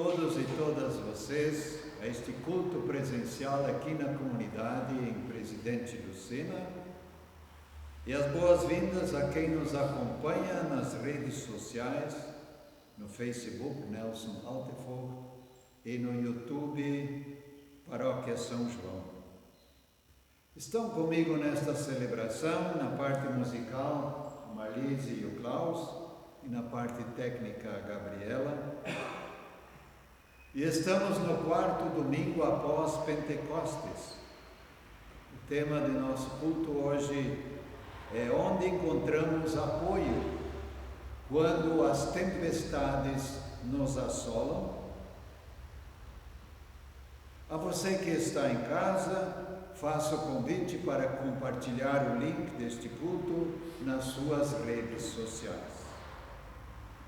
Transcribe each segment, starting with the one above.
todos e todas vocês a este culto presencial aqui na comunidade em Presidente Lucena e as boas-vindas a quem nos acompanha nas redes sociais, no Facebook Nelson Altefog e no YouTube Paróquia São João. Estão comigo nesta celebração, na parte musical, a Marlise e o Klaus, e na parte técnica, a Gabriela. E estamos no quarto domingo após Pentecostes. O tema de nosso culto hoje é onde encontramos apoio quando as tempestades nos assolam. A você que está em casa, faço o convite para compartilhar o link deste culto nas suas redes sociais.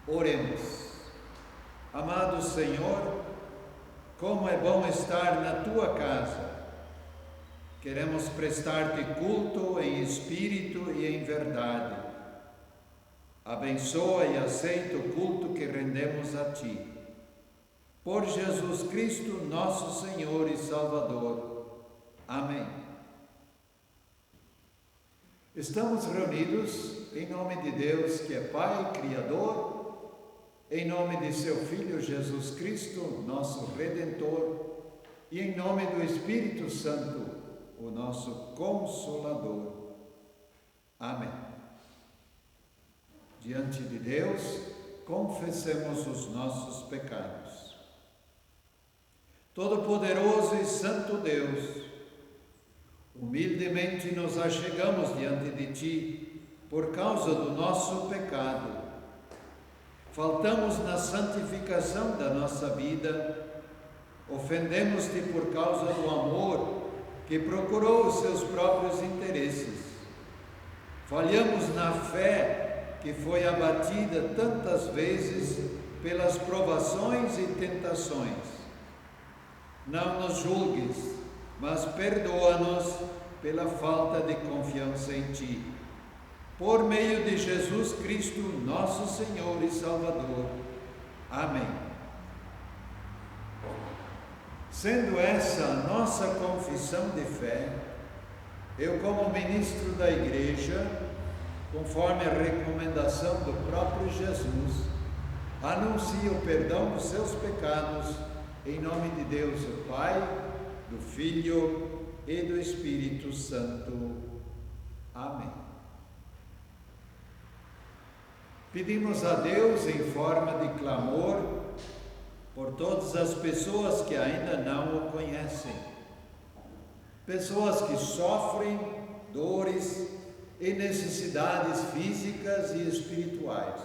Oremos. Amado Senhor, como é bom estar na Tua casa. Queremos prestar-te culto em espírito e em verdade. Abençoa e aceita o culto que rendemos a Ti. Por Jesus Cristo, nosso Senhor e Salvador. Amém. Estamos reunidos em nome de Deus, que é Pai, Criador, em nome de seu Filho Jesus Cristo, nosso Redentor, e em nome do Espírito Santo, o nosso Consolador. Amém. Diante de Deus, confessemos os nossos pecados. Todo-Poderoso e Santo Deus, humildemente nos achegamos diante de Ti por causa do nosso pecado. Faltamos na santificação da nossa vida, ofendemos-te por causa do amor que procurou os seus próprios interesses. Falhamos na fé que foi abatida tantas vezes pelas provações e tentações. Não nos julgues, mas perdoa-nos pela falta de confiança em Ti. Por meio de Jesus Cristo, nosso Senhor e Salvador. Amém. Sendo essa a nossa confissão de fé, eu, como ministro da Igreja, conforme a recomendação do próprio Jesus, anuncio o perdão dos seus pecados, em nome de Deus, o Pai, do Filho e do Espírito Santo. Amém. Pedimos a Deus, em forma de clamor, por todas as pessoas que ainda não o conhecem, pessoas que sofrem dores e necessidades físicas e espirituais.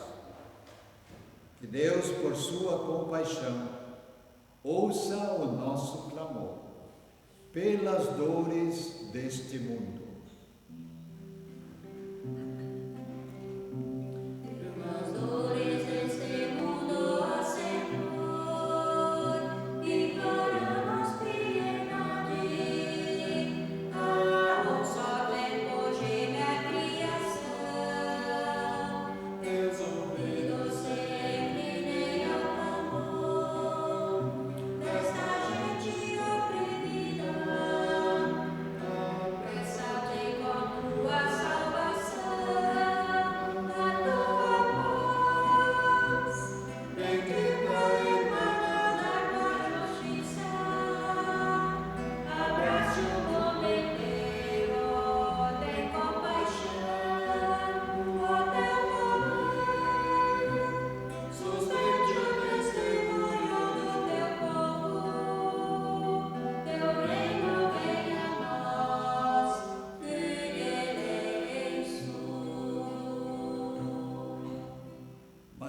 Que Deus, por sua compaixão, ouça o nosso clamor pelas dores deste mundo.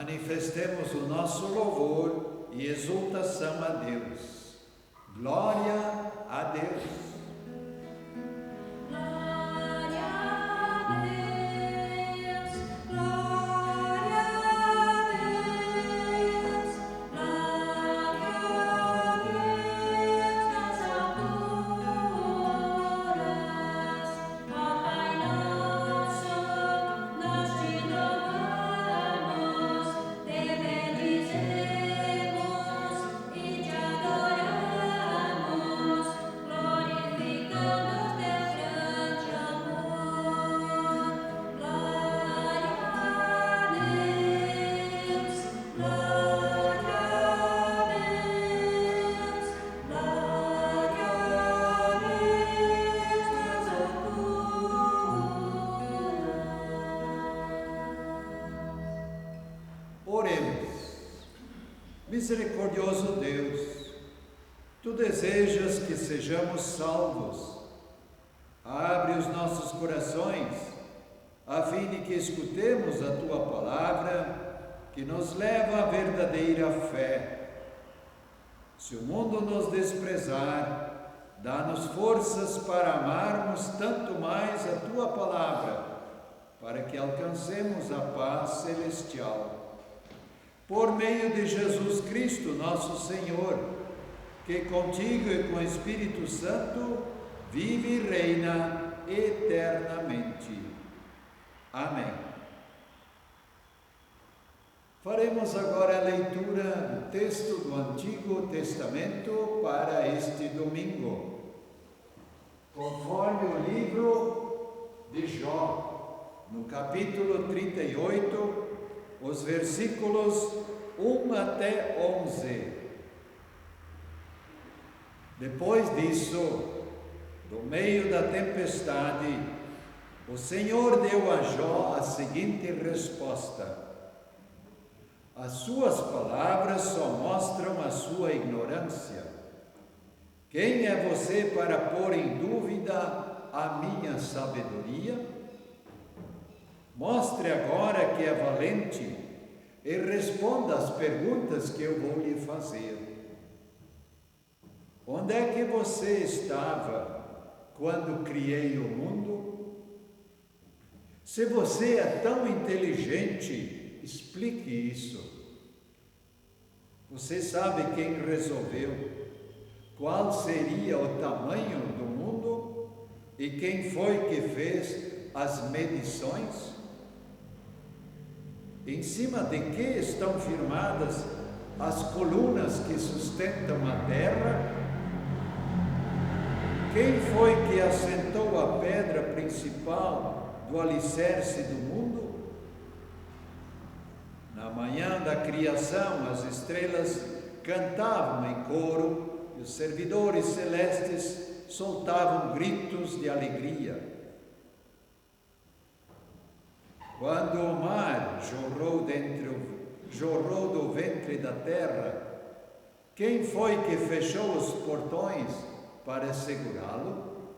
Manifestemos o nosso louvor e exultação a Deus. Glória a Deus. E Misericordioso Deus, Tu desejas que sejamos salvos. Abre os nossos corações, a fim de que escutemos a Tua palavra, que nos leva à verdadeira fé. Se o mundo nos desprezar, dá-nos forças para amarmos tanto mais a Tua palavra, para que alcancemos a paz celestial. Por meio de Jesus Cristo, nosso Senhor, que contigo e com o Espírito Santo vive e reina eternamente. Amém. Faremos agora a leitura do texto do Antigo Testamento para este domingo, conforme o livro de Jó, no capítulo 38, os versículos 1 até 11. Depois disso, do meio da tempestade, o Senhor deu a Jó a seguinte resposta: as suas palavras só mostram a sua ignorância. Quem é você para pôr em dúvida a minha sabedoria? Mostre agora que é valente e responda às perguntas que eu vou lhe fazer. Onde é que você estava quando criei o mundo? Se você é tão inteligente, explique isso. Você sabe quem resolveu qual seria o tamanho do mundo e quem foi que fez as medições? Em cima de que estão firmadas as colunas que sustentam a terra? Quem foi que assentou a pedra principal do alicerce do mundo? Na manhã da criação, as estrelas cantavam em coro e os servidores celestes soltavam gritos de alegria. Quando o mar jorrou do ventre da terra, quem foi que fechou os portões para segurá-lo?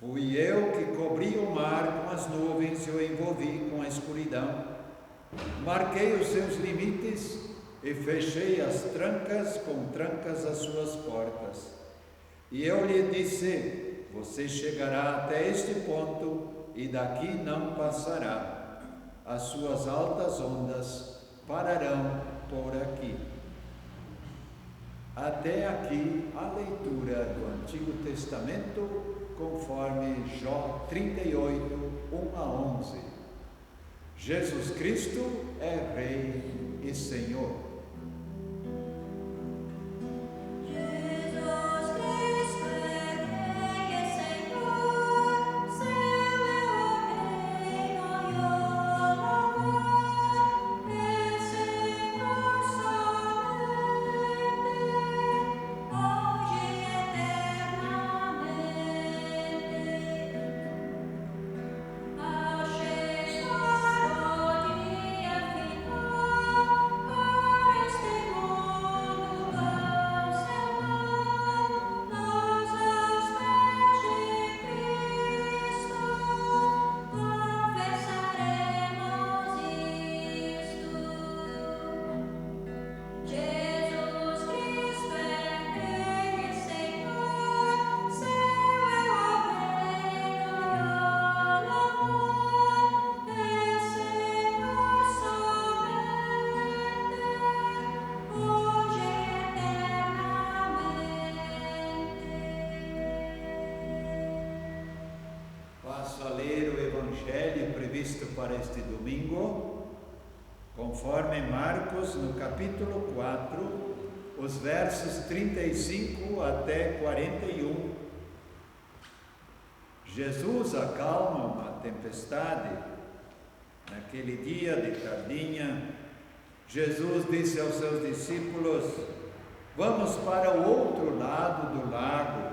Fui eu que cobri o mar com as nuvens e o envolvi com a escuridão. Marquei os seus limites e fechei as trancas com trancas às suas portas. E eu lhe disse: você chegará até este ponto e daqui não passará. As suas altas ondas pararão por aqui. Até aqui a leitura do Antigo Testamento, conforme Jó 38, 1 a 11. Jesus Cristo é Rei e Senhor. Para este domingo, conforme Marcos, no capítulo 4, os versos 35 até 41. Jesus acalma uma tempestade. Naquele dia de tardinha, Jesus disse aos seus discípulos: vamos para o outro lado do lago.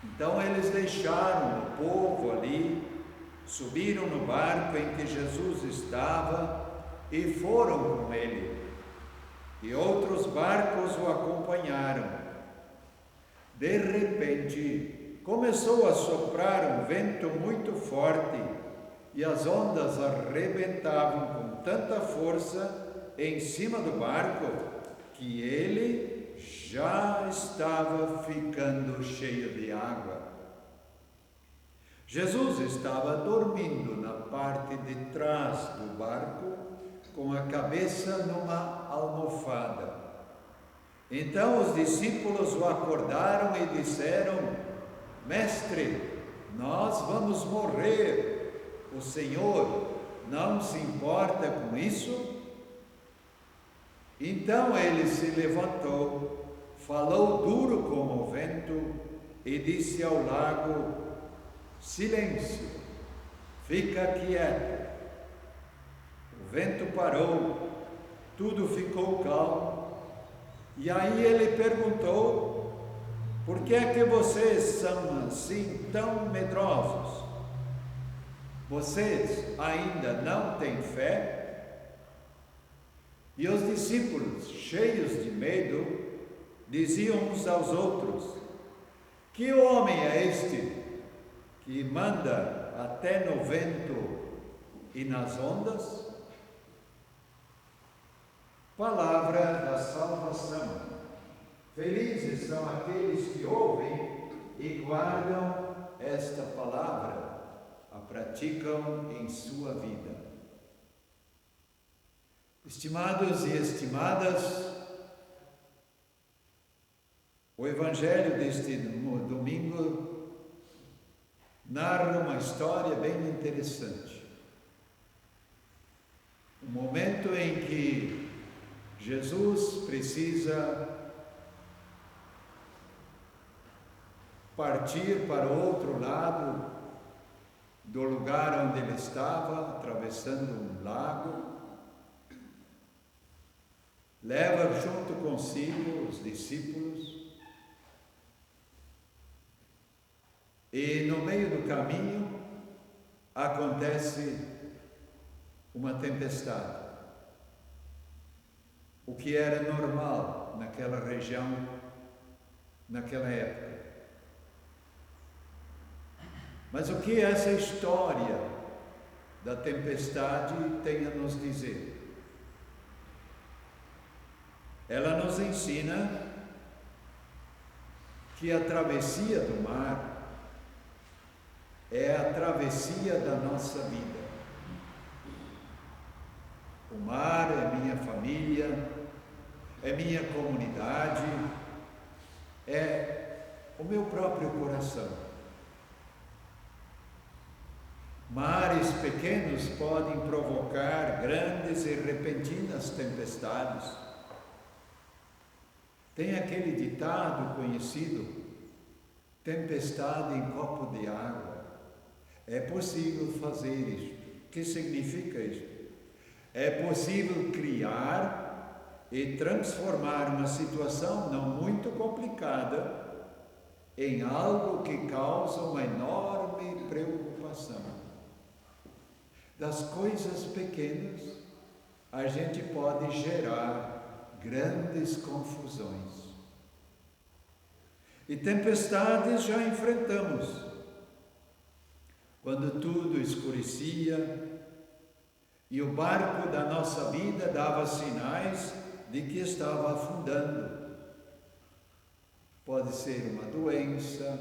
Então eles deixaram o povo ali, subiram no barco em que Jesus estava e foram com ele. e outros barcos o acompanharam. De repente, começou a soprar um vento muito forte e as ondas arrebentavam com tanta força em cima do barco que ele já estava ficando cheio de água. Jesus estava dormindo na parte de trás do barco, com a cabeça numa almofada. Então os discípulos o acordaram e disseram: Mestre, nós vamos morrer. O Senhor não se importa com isso? Então ele se levantou, falou duro com o vento e disse ao lago: Silêncio, fica quieto. O vento parou, tudo ficou calmo. E aí ele perguntou: Por que é que vocês são assim tão medrosos? Vocês ainda não têm fé? E os discípulos, cheios de medo, diziam uns aos outros: Que homem é este que manda até no vento e nas ondas? Palavra da salvação. Felizes são aqueles que ouvem e guardam esta palavra, a praticam em sua vida. Estimados e estimadas, o Evangelho deste domingo narra uma história bem interessante. Um momento em que Jesus precisa partir para o outro lado do lugar onde ele estava, atravessando um lago. Leva junto consigo os discípulos e no meio do caminho acontece uma tempestade. O que era normal naquela região, naquela época. Mas o que essa história da tempestade tem a nos dizer? Ela nos ensina que a travessia do mar é a travessia da nossa vida. O mar é minha família, é minha comunidade, é o meu próprio coração. Mares pequenos podem provocar grandes e repentinas tempestades. Tem aquele ditado conhecido: tempestade em copo de água. É possível fazer isto. O que significa isto? É possível criar e transformar uma situação não muito complicada em algo que causa uma enorme preocupação. Das coisas pequenas, a gente pode gerar grandes confusões. E tempestades já enfrentamos. Quando tudo escurecia e o barco da nossa vida dava sinais de que estava afundando. Pode ser uma doença,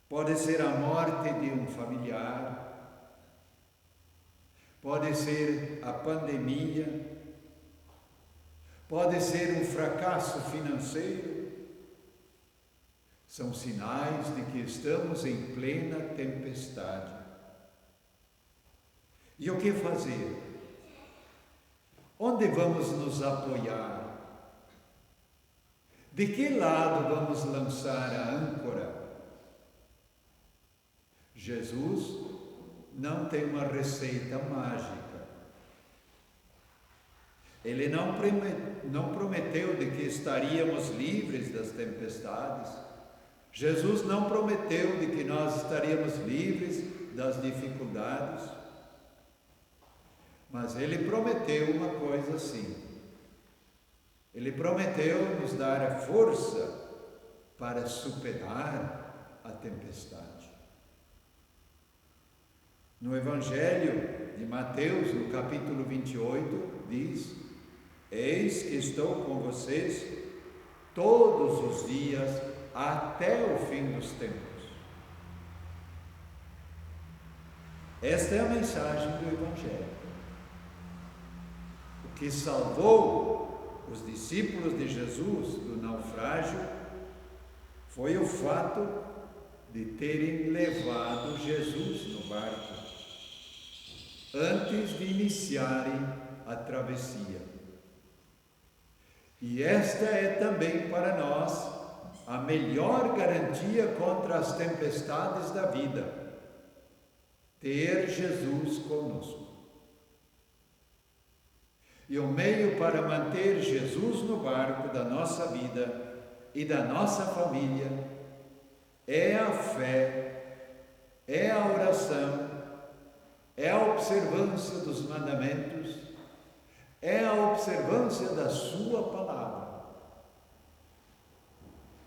pode ser a morte de um familiar, pode ser a pandemia, pode ser um fracasso financeiro. São sinais de que estamos em plena tempestade. E o que fazer? Onde vamos nos apoiar? De que lado vamos lançar a âncora? Jesus não tem uma receita mágica. Ele não prometeu de que estaríamos livres das tempestades. Jesus não prometeu de que nós estaríamos livres das dificuldades. Mas ele prometeu uma coisa assim: Ele prometeu nos dar a força para superar a tempestade. No Evangelho de Mateus, no capítulo 28, diz: eis que estou com vocês todos os dias até o fim dos tempos. Esta é a mensagem do Evangelho. O que salvou os discípulos de Jesus do naufrágio foi o fato de terem levado Jesus no barco antes de iniciarem a travessia. E esta é também para nós a melhor garantia contra as tempestades da vida: ter Jesus conosco. E o meio para manter Jesus no barco da nossa vida e da nossa família é a fé, é a oração, é a observância dos mandamentos, é a observância da sua palavra.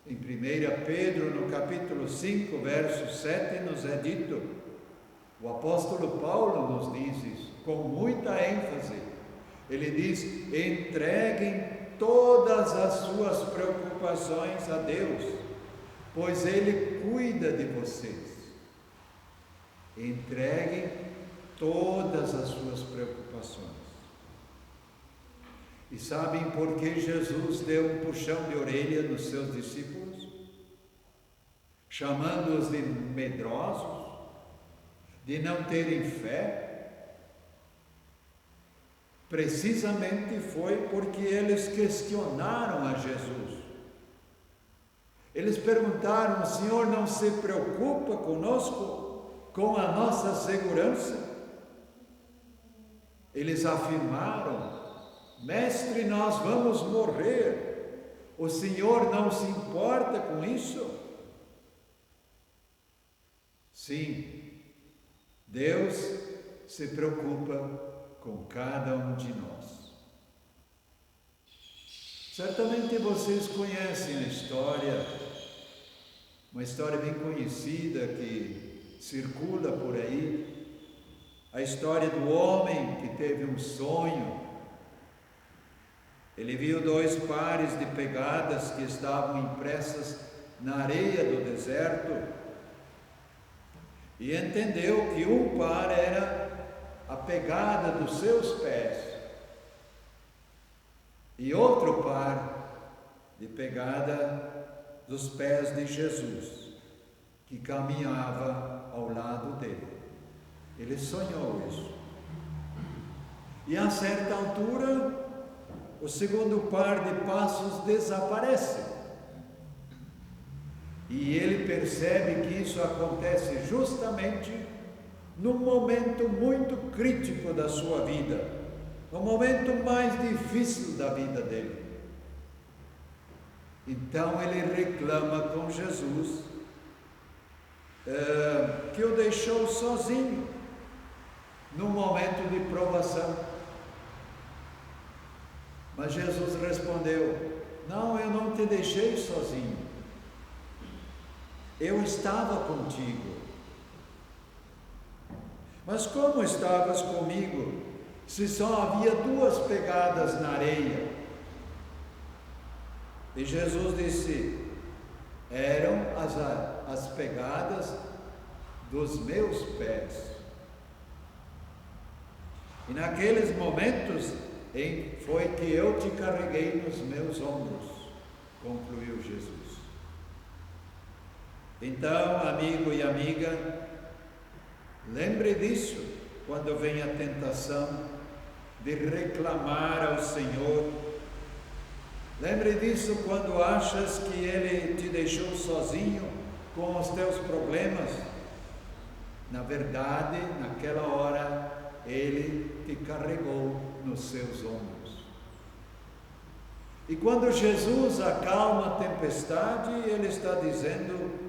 Em 1 Pedro, no capítulo 5, verso 7, nos é dito, o apóstolo Paulo nos diz isso, com muita ênfase. Ele diz: entreguem todas as suas preocupações a Deus, pois Ele cuida de vocês. Entreguem todas as suas preocupações. E sabem por que Jesus deu um puxão de orelha nos seus discípulos? Chamando-os de medrosos, de não terem fé? Precisamente foi porque eles questionaram a Jesus. Eles perguntaram: o Senhor não se preocupa conosco, com a nossa segurança? Eles afirmaram: Mestre, nós vamos morrer. O Senhor não se importa com isso? Sim, Deus se preocupa com cada um de nós. Certamente vocês conhecem a história, uma história bem conhecida que circula por aí, a história do homem que teve um sonho. Ele viu 2 pares de pegadas que estavam impressas na areia do deserto e entendeu que um par era a pegada dos seus pés e outro par de pegada dos pés de Jesus, que caminhava ao lado dele. Ele sonhou isso. E a certa altura, o segundo par de passos desaparece. E ele percebe que isso acontece justamente num momento muito crítico da sua vida, no momento mais difícil da vida dele. Então ele reclama com Jesus que o deixou sozinho num momento de provação. Mas Jesus respondeu: não, eu não te deixei sozinho. Eu estava contigo. Mas como estavas comigo, se só havia 2 pegadas na areia? E Jesus disse: eram as pegadas dos meus pés. E naqueles momentos foi que eu te carreguei nos meus ombros, concluiu Jesus. Então, amigo e amiga, lembre disso quando vem a tentação de reclamar ao Senhor. Lembre disso quando achas que Ele te deixou sozinho com os teus problemas. Na verdade, naquela hora, Ele te carregou nos seus ombros. E quando Jesus acalma a tempestade, Ele está dizendo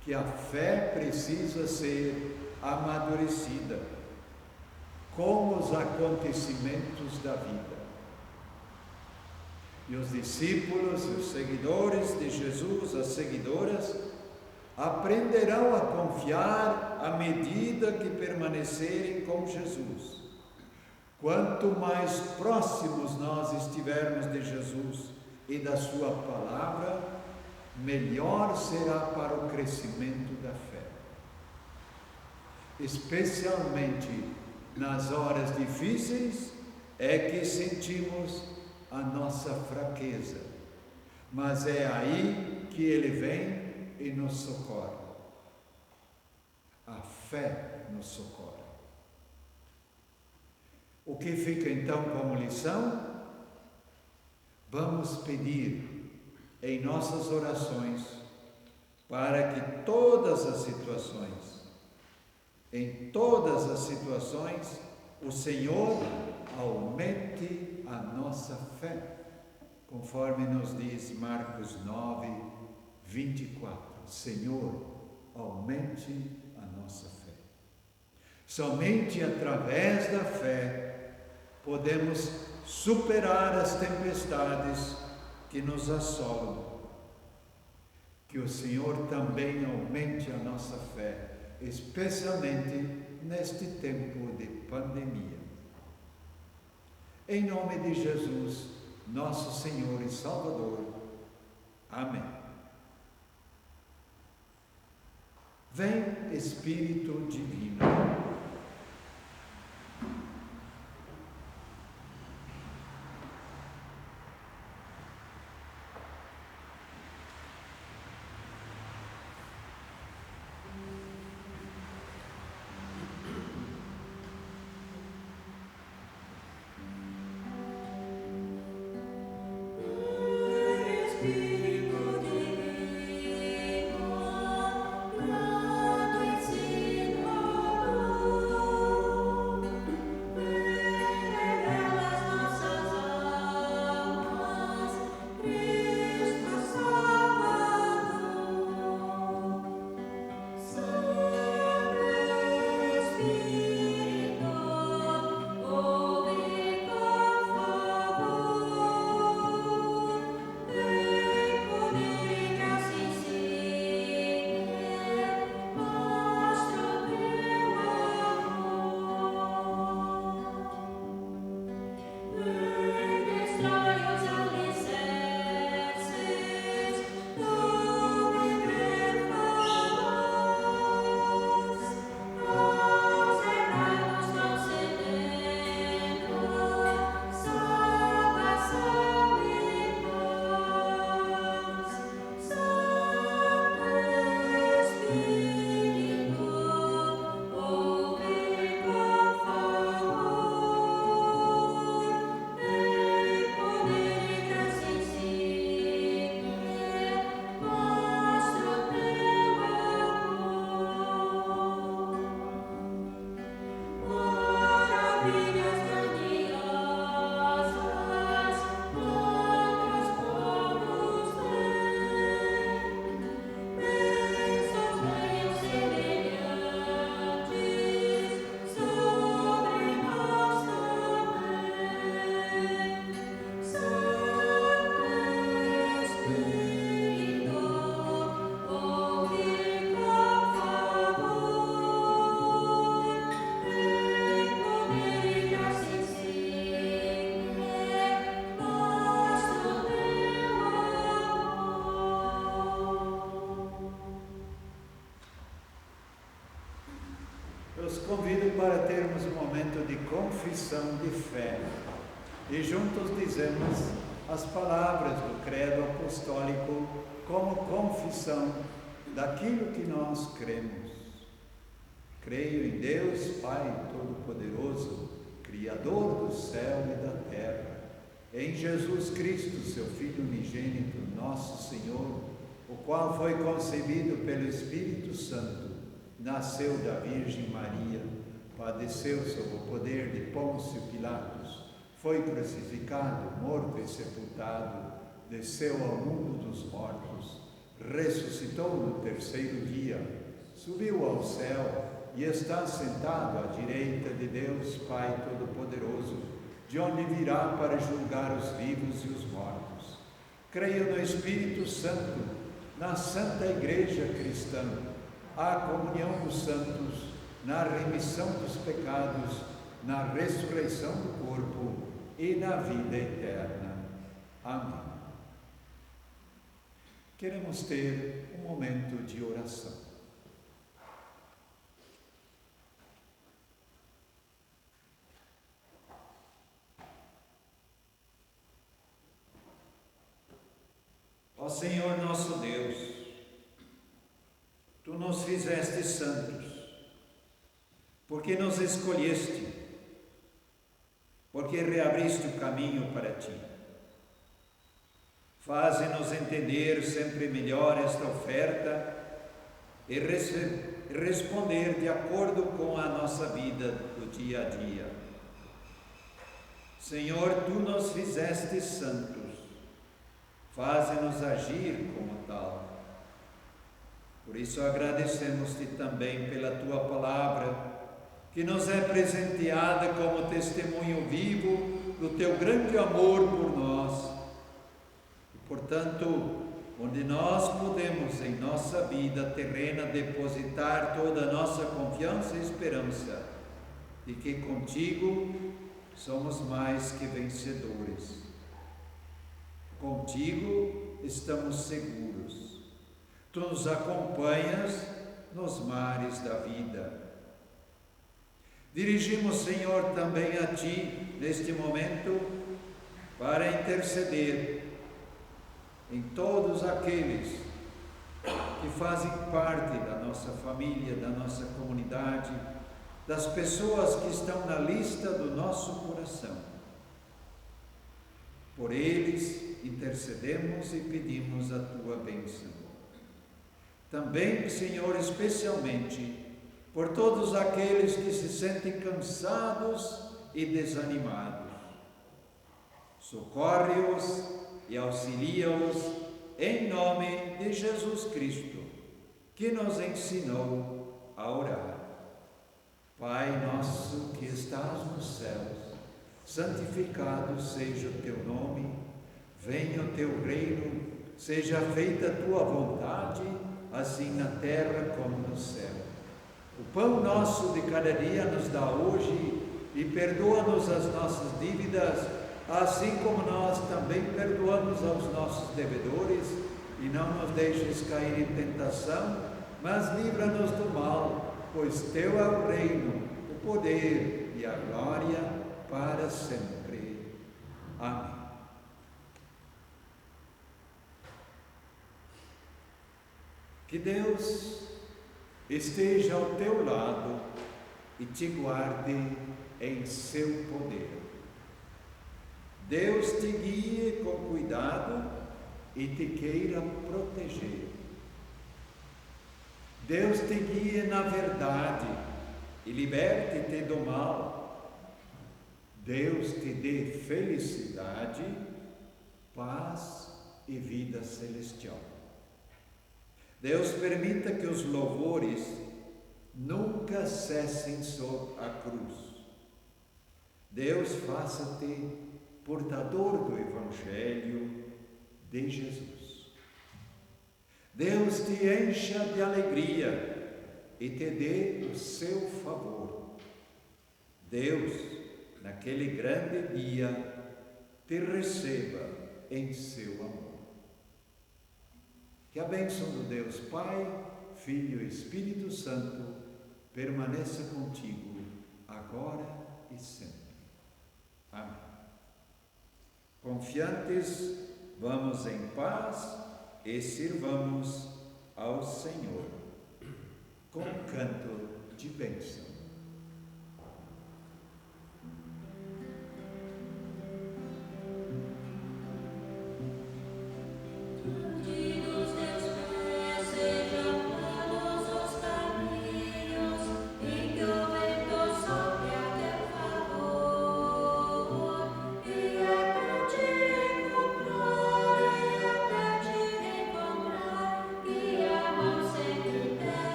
que a fé precisa ser amadurecida com os acontecimentos da vida. E os discípulos, os seguidores de Jesus, as seguidoras, aprenderão a confiar à medida que permanecerem com Jesus. Quanto mais próximos nós estivermos de Jesus e da sua palavra, melhor será para o crescimento da fé. Especialmente nas horas difíceis é que sentimos a nossa fraqueza, mas é aí que Ele vem e nos socorre. A fé nos socorre. O que fica então como lição? Vamos pedir em nossas orações para que em todas as situações, o Senhor aumente a nossa fé, conforme nos diz Marcos 9, 24. Senhor, aumente a nossa fé. Somente através da fé podemos superar as tempestades que nos assolam. Que o Senhor também aumente a nossa fé, especialmente neste tempo de pandemia. Em nome de Jesus, nosso Senhor e Salvador. Amém. Vem, Espírito Divino. Os convido para termos um momento de confissão de fé e juntos dizemos as palavras do credo apostólico como confissão daquilo que nós cremos. Creio em Deus, Pai Todo-Poderoso, Criador do céu e da terra, em Jesus Cristo, seu Filho unigênito, nosso Senhor, o qual foi concebido pelo Espírito Santo, nasceu da Virgem Maria, padeceu sob o poder de Pôncio Pilatos, foi crucificado, morto e sepultado, desceu ao mundo dos mortos, ressuscitou no terceiro dia, subiu ao céu e está sentado à direita de Deus Pai Todo-Poderoso, de onde virá para julgar os vivos e os mortos. Creio no Espírito Santo, na Santa Igreja Cristã, a comunhão dos santos, na remissão dos pecados, na ressurreição do corpo e na vida eterna. Amém. Queremos ter um momento de oração. Ó Senhor nosso Deus, Tu nos fizeste santos, porque nos escolheste, porque reabriste o caminho para Ti. Faze-nos entender sempre melhor esta oferta e responder de acordo com a nossa vida do dia a dia. Senhor, Tu nos fizeste santos, faze-nos agir como tal. Por isso agradecemos-te também pela Tua palavra, que nos é presenteada como testemunho vivo do Teu grande amor por nós. E, portanto, onde nós podemos em nossa vida terrena depositar toda a nossa confiança e esperança de que contigo somos mais que vencedores. Contigo estamos seguros. Tu nos acompanhas nos mares da vida. Dirigimos, Senhor, também a Ti, neste momento, para interceder em todos aqueles que fazem parte da nossa família, da nossa comunidade, das pessoas que estão na lista do nosso coração. Por eles intercedemos e pedimos a Tua bênção. Também, Senhor, especialmente por todos aqueles que se sentem cansados e desanimados. Socorre-os e auxilia-os em nome de Jesus Cristo, que nos ensinou a orar. Pai nosso que estás nos céus, santificado seja o Teu nome, venha o Teu reino, seja feita a Tua vontade, assim na terra como no céu. O pão nosso de cada dia nos dá hoje e perdoa-nos as nossas dívidas, assim como nós também perdoamos aos nossos devedores, e não nos deixes cair em tentação, mas livra-nos do mal, pois Teu é o reino, o poder e a glória para sempre. Amém. Que Deus esteja ao teu lado e te guarde em seu poder. Deus te guie com cuidado e te queira proteger. Deus te guie na verdade e liberte-te do mal. Deus te dê felicidade, paz e vida celestial. Deus permita que os louvores nunca cessem sob a cruz. Deus faça-te portador do Evangelho de Jesus. Deus te encha de alegria e te dê o seu favor. Deus, naquele grande dia, te receba em seu amor. Que a bênção do Deus Pai, Filho e Espírito Santo permaneça contigo, agora e sempre. Amém. Confiantes, vamos em paz e sirvamos ao Senhor com canto de bênção.